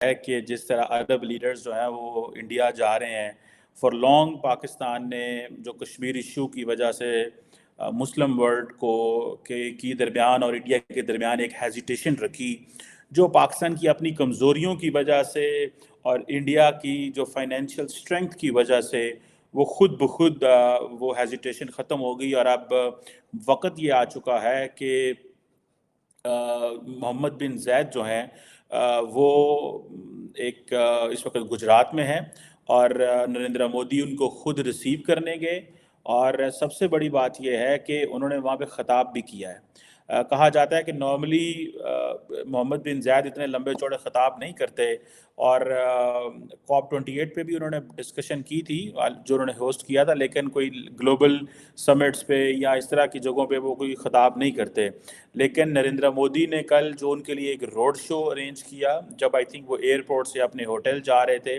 है कि जिस तरह अरब लीडर्स जो हैं वो इंडिया जा रहे हैं। फॉर लॉन्ग पाकिस्तान ने जो कश्मीर इशू की वजह से मुस्लिम वर्ल्ड को की दरमियान और इंडिया के दरमियान एक हेजिटेशन रखी, जो पाकिस्तान की अपनी कमज़ोरियों की वजह से और इंडिया की जो फाइनेंशियल स्ट्रेंथ की वजह से वो खुद ब खुद वो हेजिटेशन ख़त्म हो गई। और अब वक्त ये आ चुका है कि मोहम्मद बिन ज़ैद जो हैं वो एक इस वक्त गुजरात में हैं और नरेंद्र मोदी उनको खुद रिसीव करने गए। और सबसे बड़ी बात यह है कि उन्होंने वहाँ पे ख़ताब भी किया है। कहा जाता है कि नॉर्मली मोहम्मद बिन ज़ैद इतने लंबे चौड़े ख़ताब नहीं करते। और COP 28 पे भी उन्होंने डिस्कशन की थी जो उन्होंने होस्ट किया था, लेकिन कोई ग्लोबल समिट्स पे या इस तरह की जगहों पे वो कोई ख़ताब नहीं करते। लेकिन नरेंद्र मोदी ने कल जो उनके लिए एक रोड शो अरेंज किया, जब आई थिंक वो एयरपोर्ट से अपने होटल जा रहे थे,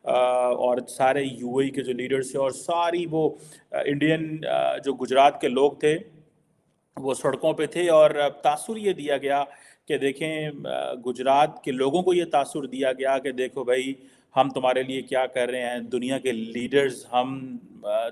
और सारे यूएई के जो लीडर्स थे और सारी वो इंडियन जो गुजरात के लोग थे वो सड़कों पे थे। और तासुर ये दिया गया कि देखें, गुजरात के लोगों को ये तासुर दिया गया कि देखो भाई, हम तुम्हारे लिए क्या कर रहे हैं, दुनिया के लीडर्स हम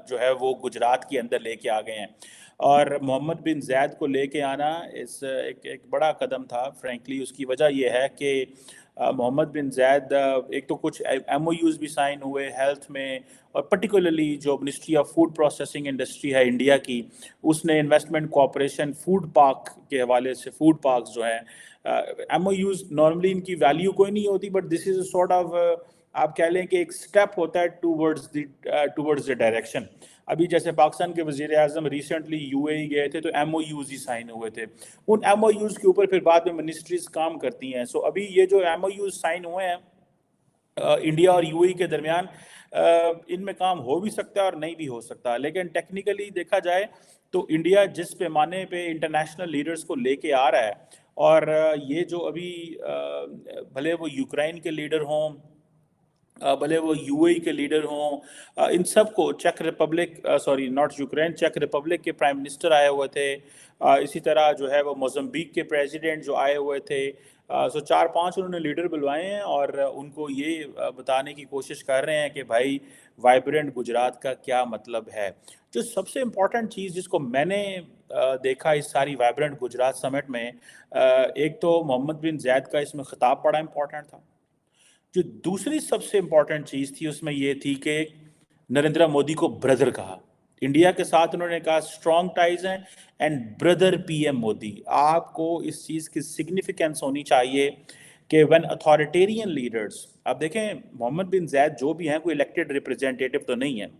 जो है वो गुजरात के अंदर लेके आ गए हैं। और मोहम्मद बिन ज़ैद को लेके आना इस एक बड़ा कदम था फ्रैंकली। उसकी वजह यह है कि मोहम्मद बिन ज़ैद एक तो कुछ MOUs भी साइन हुए हेल्थ में, और पर्टिकुलरली जो ministry of food processing industry है इंडिया की, उसने इन्वेस्टमेंट कॉपरेशन फूड पार्क के हवाले से, फूड पार्क्स जो हैं MOUs नॉर्मली इनकी वैल्यू कोई नहीं होती, but this is sort of आप कह लें कि एक स्टेप होता है टूवर्ड्स द डायरेक्शन। अभी जैसे पाकिस्तान के वज़ीर आज़म रिसेंटली UAE गए थे तो MOUs ही साइन हुए थे। उन MOUs के ऊपर फिर बाद में मिनिस्ट्रीज काम करती हैं। सो अभी ये जो MOUs साइन हुए हैं इंडिया और UAE के दरमियान, इनमें काम हो भी सकता है और नहीं भी हो सकता। लेकिन टेक्निकली देखा जाए तो इंडिया जिस पैमाने पे इंटरनेशनल लीडर्स को लेके आ रहा है, और ये जो अभी भले वो यूक्रेन के लीडर हों, भले वो UAE के लीडर हों, इन सब को check Republic, sorry not Ukraine, check Republic के प्राइम मिनिस्टर आए हुए थे। इसी तरह जो है वो मोज़म्बिक के प्रेसिडेंट जो आए हुए थे। सो 4-5 उन्होंने लीडर बुलवाए हैं और उनको ये बताने की कोशिश कर रहे हैं कि भाई वाइब्रेंट गुजरात का क्या मतलब है। जो सबसे इम्पॉर्टेंट चीज़ जिसको मैंने देखा इस सारी वाइब्रेंट गुजरात समिट में, एक तो मोहम्मद बिन ज़ैद का इसमें खिताब बड़ा इम्पॉर्टेंट था। जो दूसरी सबसे इंपॉर्टेंट चीज थी उसमें ये थी कि नरेंद्र मोदी को ब्रदर कहा। इंडिया के साथ उन्होंने कहा स्ट्रॉन्ग टाइज हैं एंड ब्रदर PM मोदी। आपको इस चीज की सिग्निफिकेंस होनी चाहिए कि व्हेन अथॉरिटेरियन लीडर्स, आप देखें मोहम्मद बिन ज़ैद जो भी हैं कोई इलेक्टेड रिप्रेजेंटेटिव तो नहीं है,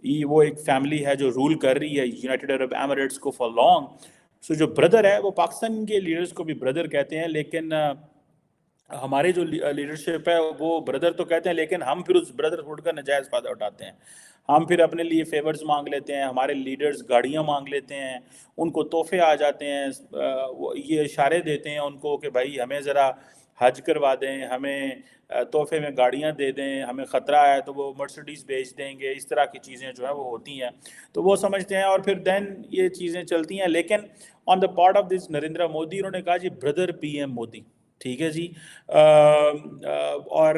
ये वो एक फैमिली है जो रूल कर रही है यूनाइटेड अरब एमिरेट्स को फॉर लॉन्ग। सो जो ब्रदर है वो पाकिस्तान के लीडर्स को भी ब्रदर कहते हैं, लेकिन हमारे जो लीडरशिप है वो ब्रदर तो कहते हैं, लेकिन हम फिर उस ब्रदरहुड का नजायज़ फ़ायदा उठाते हैं। हम फिर अपने लिए फेवर्स मांग लेते हैं, हमारे लीडर्स गाड़ियां मांग लेते हैं, उनको तोहफे आ जाते हैं, वो ये इशारे देते हैं उनको कि भाई हमें ज़रा हज करवा दें, हमें तोहफे में गाड़ियां दे दें, हमें ख़तरा है तो वो मर्सिडीज़ बेच देंगे। इस तरह की चीज़ें जो है वो होती हैं, तो वो समझते हैं और फिर देन ये चीज़ें चलती हैं। लेकिन on the part of this Narendra Modi, उन्होंने कहा जी ब्रदर PM मोदी, ठीक है जी। और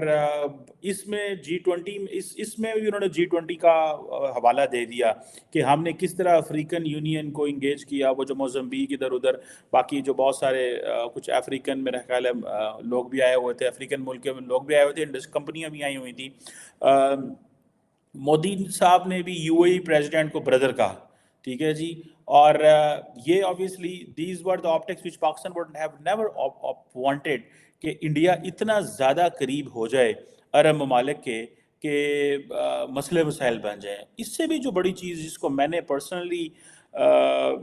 इसमें G20, इसमें भी उन्होंने G20 का हवाला दे दिया कि हमने किस तरह अफ्रीकन यूनियन को इंगेज किया। वो जो मोज़म्बिक इधर उधर, बाकी जो बहुत सारे कुछ अफ्रीकन, मेरा ख्याल है लोग भी आए हुए थे, अफ्रीकन मुल्क के लोग भी आए हुए थे, कंपनियां भी आई हुई थी। मोदी साहब ने भी UAE प्रेसिडेंट को ब्रदर कहा, ठीक है जी। और ये obviously these were the optics which Pakistan would have never wanted कि इंडिया इतना ज़्यादा करीब हो जाए अरब ममालिक के कि मसले मसाइल बन जाए। इससे भी जो बड़ी चीज़ जिसको मैंने पर्सनली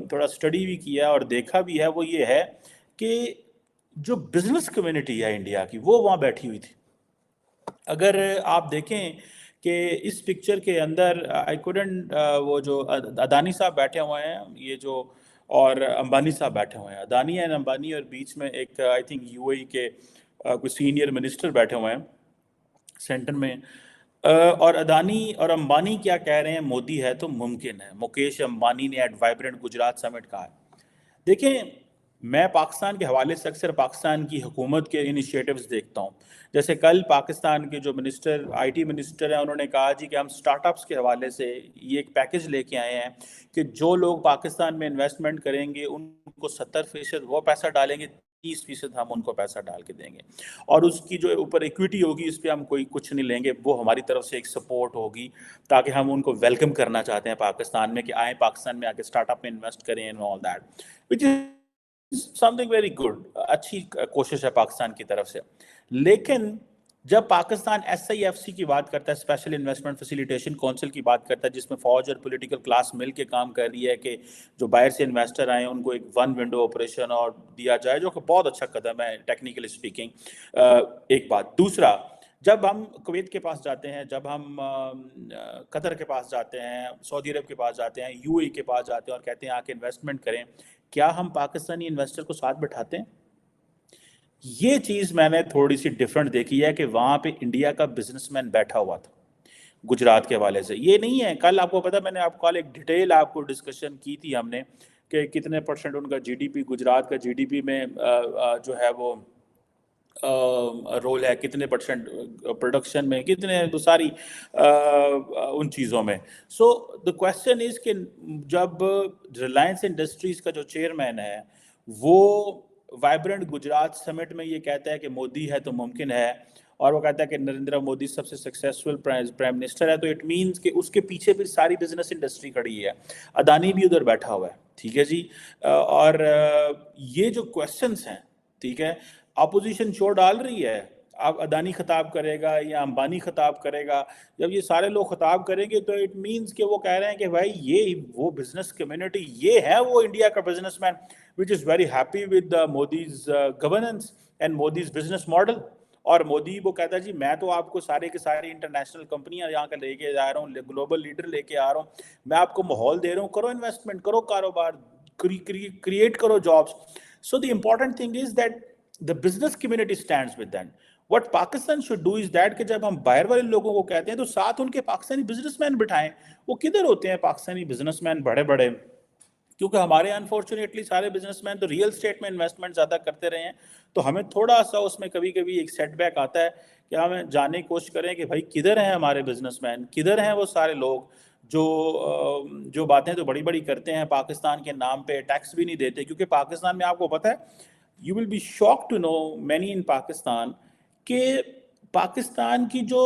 थोड़ा स्टडी भी किया और देखा भी है, वो ये है कि जो बिजनेस कम्युनिटी है इंडिया की वो वहाँ बैठी हुई थी। अगर आप देखें कि इस पिक्चर के अंदर आई कुडंट, वो जो अदानी साहब बैठे हुए हैं, ये जो, और अंबानी साहब बैठे हुए हैं, अदानी एंड अंबानी, और बीच में एक आई थिंक UAE के कुछ सीनियर मिनिस्टर बैठे हुए हैं सेंटर में। और अदानी और अंबानी क्या कह रहे हैं, मोदी है तो मुमकिन है। मुकेश अंबानी ने एट वाइब्रेंट गुजरात समिट कहा है। देखें, मैं पाकिस्तान के हवाले से अक्सर पाकिस्तान की हुकूमत के इनिशिएटिव्स देखता हूँ। जैसे कल पाकिस्तान के जो मिनिस्टर आईटी मिनिस्टर हैं, उन्होंने कहा जी कि हम स्टार्टअप्स के हवाले से ये एक पैकेज लेके आए हैं कि जो लोग पाकिस्तान में इन्वेस्टमेंट करेंगे उनको 70% वो पैसा डालेंगे, 30% हम उनको पैसा डाल के देंगे, और उसकी जो ऊपर इक्विटी होगी इस पर हम कोई कुछ नहीं लेंगे, वो हमारी तरफ से एक सपोर्ट होगी, ताकि हम उनको वेलकम करना चाहते हैं पाकिस्तान में कि आए पाकिस्तान में आके स्टार्टअप में इन्वेस्ट करें and all that, which is something very good. अच्छी कोशिश है पाकिस्तान की तरफ से। लेकिन जब पाकिस्तान SIFC की बात करता है, स्पेशल इन्वेस्टमेंट फैसिलिटेशन काउंसिल की बात करता है, जिसमें फौज और पॉलिटिकल क्लास मिल के काम कर रही है कि जो बाहर से इन्वेस्टर आए उनको एक वन विंडो ऑपरेशन और दिया जाए, जो कि बहुत अच्छा कदम है टेक्निकली स्पीकिंग। एक बात। दूसरा, जब हम कुवैत के पास जाते हैं, जब हम कतर के पास जाते हैं, सऊदी अरब के पास जाते हैं, UAE के पास जाते हैं और कहते हैं आके इन्वेस्टमेंट करें, क्या हम पाकिस्तानी इन्वेस्टर को साथ बैठाते हैं? ये चीज़ मैंने थोड़ी सी डिफरेंट देखी है कि वहाँ पे इंडिया का बिजनेसमैन बैठा हुआ था गुजरात के हवाले से। ये नहीं है, कल आपको पता, मैंने आपको कल एक डिटेल आपको डिस्कशन की थी हमने कि कितने % उनका GDP, गुजरात का GDP में जो है वो रोल है, कितने % प्रोडक्शन में, कितने तो सारी उन चीज़ों में। सो द क्वेश्चन इज कि जब रिलायंस इंडस्ट्रीज का जो चेयरमैन है वो वाइब्रेंट गुजरात समिट में ये कहता है कि मोदी है तो मुमकिन है, और वो कहता है कि नरेंद्र मोदी सबसे सक्सेसफुल प्राइम मिनिस्टर है, तो इट मीन्स कि उसके पीछे भी सारी बिजनेस इंडस्ट्री खड़ी है, अदानी भी उधर बैठा हुआ है, ठीक है जी। और ये जो क्वेश्चंस हैं, ठीक है, अपोजिशन शोर डाल रही है, अब अदानी खिताब करेगा या अंबानी खिताब करेगा, जब ये सारे लोग खिताब करेंगे तो इट मीन्स कि वो कह रहे हैं कि भाई ये वो बिजनेस कम्युनिटी, ये है वो इंडिया का businessman which is very happy with Modi's governance and Modi's business model. और मोदी वो कहता है जी मैं तो आपको सारे के सारे इंटरनेशनल कंपनियां यहाँ का लेके जा रहा हूँ, ग्लोबल लीडर लेके आ रहा हूँ, मैं आपको माहौल दे रहा हूँ, करो इन्वेस्टमेंट, करो कारोबार, क्रिएट करो jobs. So the important thing is that the business community stands with them. What Pakistan should do is that कि जब हम बाहर वाले लोगों को कहते हैं तो साथ उनके पाकिस्तानी बिजनेसमैन बिठाएं। वो किधर होते हैं पाकिस्तानी बिजनेसमैन बड़े बड़े? क्योंकि हमारे अनफॉर्चुनेटली सारे बिजनेसमैन तो रियल स्टेट में इन्वेस्टमेंट ज़्यादा करते रहे हैं, तो हमें थोड़ा सा उसमें कभी कभी एक सेटबैक आता है कि हमें जानने की कोशिश करें कि भाई किधर हैं हमारे बिजनेसमैन, किधर हैं वो सारे लोग जो बातें तो बड़ी बड़ी करते हैं पाकिस्तान के नाम पे, टैक्स भी नहीं देते। क्योंकि पाकिस्तान में आपको पता है, you will be shock to know many in Pakistan कि पाकिस्तान की जो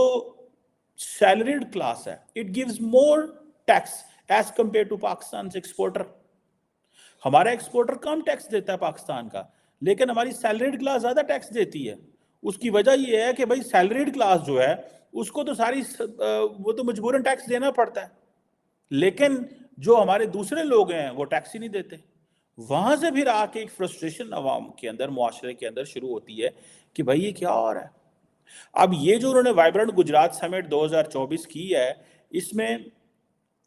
सैलरीड क्लास है it gives more tax as compare to Pakistan exporter. हमारा एक्सपोर्टर कम टैक्स देता है पाकिस्तान का, लेकिन हमारी सैलरीड क्लास ज्यादा टैक्स देती है। उसकी वजह यह है कि भाई सैलरीड क्लास जो है उसको तो सारी वो तो मजबूरन टैक्स देना पड़ता है, लेकिन जो हमारे दूसरे लोग हैं वो टैक्स ही नहीं देते। वहां से फिर आके एक फ्रस्ट्रेशन अवाम के अंदर, मुआशरे के अंदर शुरू होती है कि भाई ये क्या हो रहा है। अब ये जो उन्होंने वाइब्रेंट गुजरात समिट 2024 की है, इसमें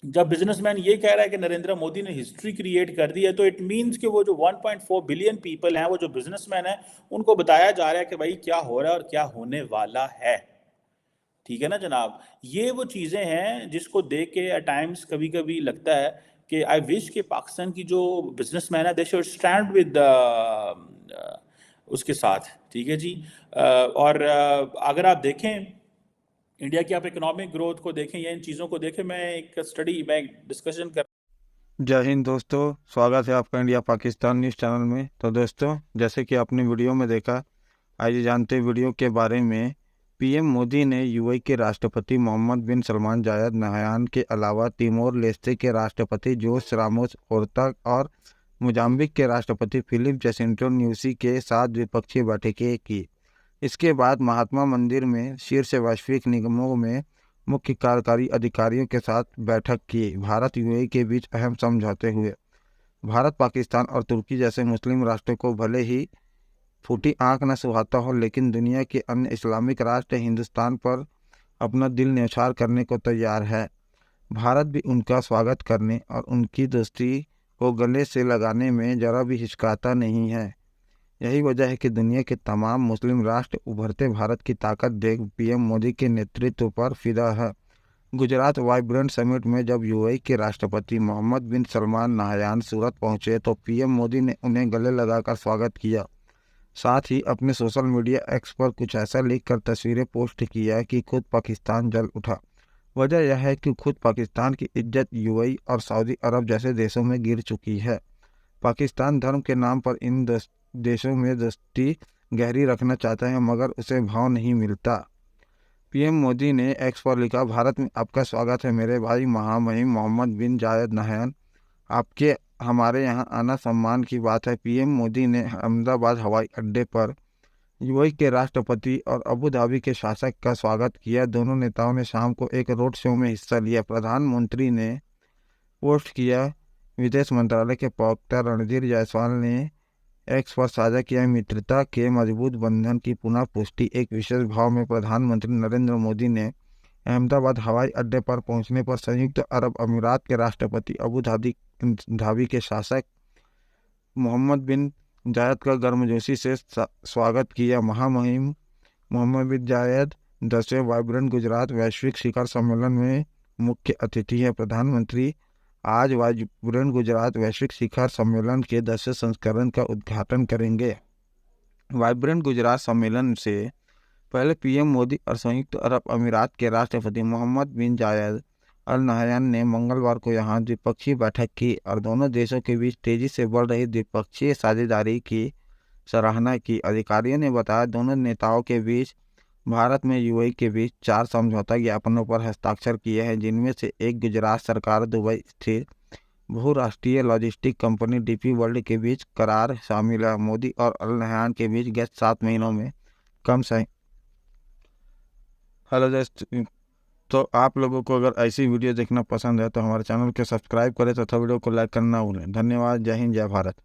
जब बिजनेसमैन ये कह रहा है कि नरेंद्र मोदी ने हिस्ट्री क्रिएट कर दी है, तो इट मींस कि वो जो 1.4 बिलियन पीपल हैं, वो जो बिजनेसमैन हैं, उनको बताया जा रहा है कि भाई क्या हो रहा है और क्या होने वाला है। ठीक है ना जनाब? ये वो चीज़ें हैं जिसको देख के एट टाइम्स कभी कभी लगता है कि आई विश कि पाकिस्तान की जो बिजनेसमैन है दे शुड स्टैंड विद उसके साथ, ठीक है जी। और अगर आप देखें इंडिया की, आप इकोनॉमिक ग्रोथ को देखें या इन चीज़ों को देखें, मैं एक डिस्कशन कर। जय हिंद दोस्तों, स्वागत है आपका इंडिया पाकिस्तान न्यूज़ चैनल में। तो दोस्तों, जैसे कि आपने वीडियो में देखा, आइए जानते हैं वीडियो के बारे में। पीएम मोदी ने यूएई के राष्ट्रपति मोहम्मद बिन सलमान जायद नहयान के अलावा तिमोर लेस्ते के राष्ट्रपति जोस रामोस होर्ता और मोजाम्बिक के राष्ट्रपति फिलिप जैसिंटो न्यूसी के साथ द्विपक्षीय बैठकें की। इसके बाद महात्मा मंदिर में शीर्ष वैश्विक निगमों में मुख्य कार्यकारी अधिकारियों के साथ बैठक की। भारत यूएई के बीच अहम समझौते हुए। भारत, पाकिस्तान और तुर्की जैसे मुस्लिम राष्ट्रों को भले ही फूटी आंख न सुहाता हो, लेकिन दुनिया के अन्य इस्लामिक राष्ट्र हिंदुस्तान पर अपना दिल न्यौछावर करने को तैयार है। भारत भी उनका स्वागत करने और उनकी दोस्ती को गले से लगाने में जरा भी हिचकाता नहीं है। यही वजह है कि दुनिया के तमाम मुस्लिम राष्ट्र उभरते भारत की ताकत देख पीएम मोदी के नेतृत्व पर फिदा है। गुजरात वाइब्रेंट समिट में जब यूएई के राष्ट्रपति मोहम्मद बिन सलमान नहयान सूरत पहुंचे तो पीएम मोदी ने उन्हें गले लगाकर स्वागत किया। साथ ही अपने सोशल मीडिया एक्स पर कुछ ऐसा लिखकर तस्वीरें पोस्ट किया कि खुद पाकिस्तान जल उठा। वजह यह है कि खुद पाकिस्तान की इज्जत यूएई और सऊदी अरब जैसे देशों में गिर चुकी है। पाकिस्तान धर्म के नाम पर इन देशों में दोस्ती गहरी रखना चाहता है, मगर उसे भाव नहीं मिलता। पीएम मोदी ने एक्स पर लिखा, भारत में आपका स्वागत है मेरे भाई महामहिम मोहम्मद बिन जायद नहयान। आपके हमारे यहाँ आना सम्मान की बात है। पीएम मोदी ने अहमदाबाद हवाई अड्डे पर यूएई के राष्ट्रपति और अबू धाबी के शासक का स्वागत किया। दोनों नेताओं ने शाम को एक रोड शो में हिस्सा लिया। प्रधानमंत्री ने पोस्ट किया। विदेश मंत्रालय के प्रवक्ता रणधीर जायसवाल ने एक्स पर साझा किया, मित्रता के मजबूत बंधन की पुनः पुष्टि। एक विशेष भाव में प्रधानमंत्री नरेंद्र मोदी ने अहमदाबाद हवाई अड्डे पर पहुंचने पर संयुक्त अरब अमीरात के राष्ट्रपति अबू धाबी के शासक मोहम्मद बिन जायद का गर्मजोशी से स्वागत किया। महामहिम मोहम्मद बिन जायद 10वें वाइब्रेंट गुजरात वैश्विक शिखर सम्मेलन में मुख्य अतिथि हैं। प्रधानमंत्री आज वाइब्रेंट गुजरात वैश्विक शिखर सम्मेलन के 10वें संस्करण का उद्घाटन करेंगे। वाइब्रेंट गुजरात सम्मेलन से पहले पीएम मोदी और संयुक्त अरब अमीरात के राष्ट्रपति मोहम्मद बिन जायद अल नहयान ने मंगलवार को यहां द्विपक्षीय बैठक की और दोनों देशों के बीच तेजी से बढ़ रही द्विपक्षीय साझेदारी की सराहना की। अधिकारियों ने बताया, दोनों नेताओं के बीच भारत में यूएई के बीच 4 समझौता ज्ञापनों पर हस्ताक्षर किए हैं, जिनमें से एक गुजरात सरकार दुबई स्थित बहुराष्ट्रीय लॉजिस्टिक कंपनी डीपी वर्ल्ड के बीच करार शामिल है। मोदी और अल नहयान के बीच गत 7 महीनों में कम से हेलो दोस्तों, तो आप लोगों को अगर ऐसी वीडियो देखना पसंद है तो हमारे चैनल को सब्सक्राइब करें तथा वीडियो को लाइक करना ना भूलें। धन्यवाद। जय हिंद, जय भारत।